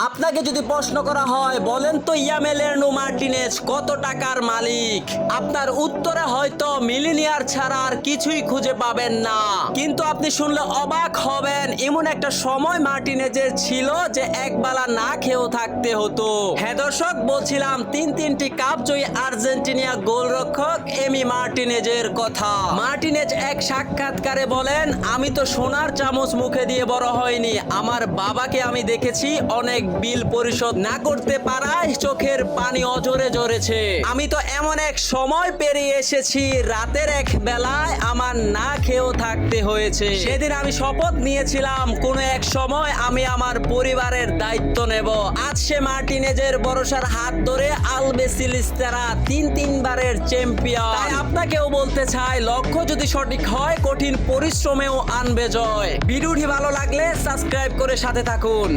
আপনাকে যদি প্রশ্ন করা হয় বলেন তো ইয়ামেলের্নো মার্টিনেজ কত টাকার মালিক, আপনার উত্তরে হয়তো মিলিনিয়ার ছাড়া আর কিছুই খুঁজে পাবেন না। কিন্তু আপনি শুনলে অবাক হবেন, এমন একটা সময় মার্টিনেজের ছিল যে একবেলা না খেয়েও থাকতে হতো। হ্যাঁ দর্শক, বলছিলাম তিনটি কাপ জয়ী আর্জেন্টিনা গোলরক্ষক এমি মার্টিনেজের কথা। মার্টিনেজ এক সাক্ষাৎকারে বলেন, আমি তো সোনার চামচ মুখে দিয়ে বড় হয়নি, আমার বাবাকে আমি দেখেছি অনেক বিল পরিশোধ না করতে পারায় চোখের পানি অঝরে ঝরেছে। আমি তো এমন এক সময় পেরিয়ে এসেছি রাতের এক বেলায় আমার না খেয়েও থাকতে হয়েছে। সেদিন আমি শপথ নিয়েছিলাম কোনো এক সময় আমি আমার পরিবারের দায়িত্ব নেব। আজ সে মার্টিনেজের ভরসার হাত ধরে আলবিসেলেস্তারা তিনবারের চ্যাম্পিয়ন। তাই আপনাকেও বলতে চাই, লক্ষ্য যদি সঠিক হয় কঠিন পরিশ্রমেও আনবে জয়। ভিডিওটি ভালো লাগলে সাবস্ক্রাইব করে সাথে থাকুন।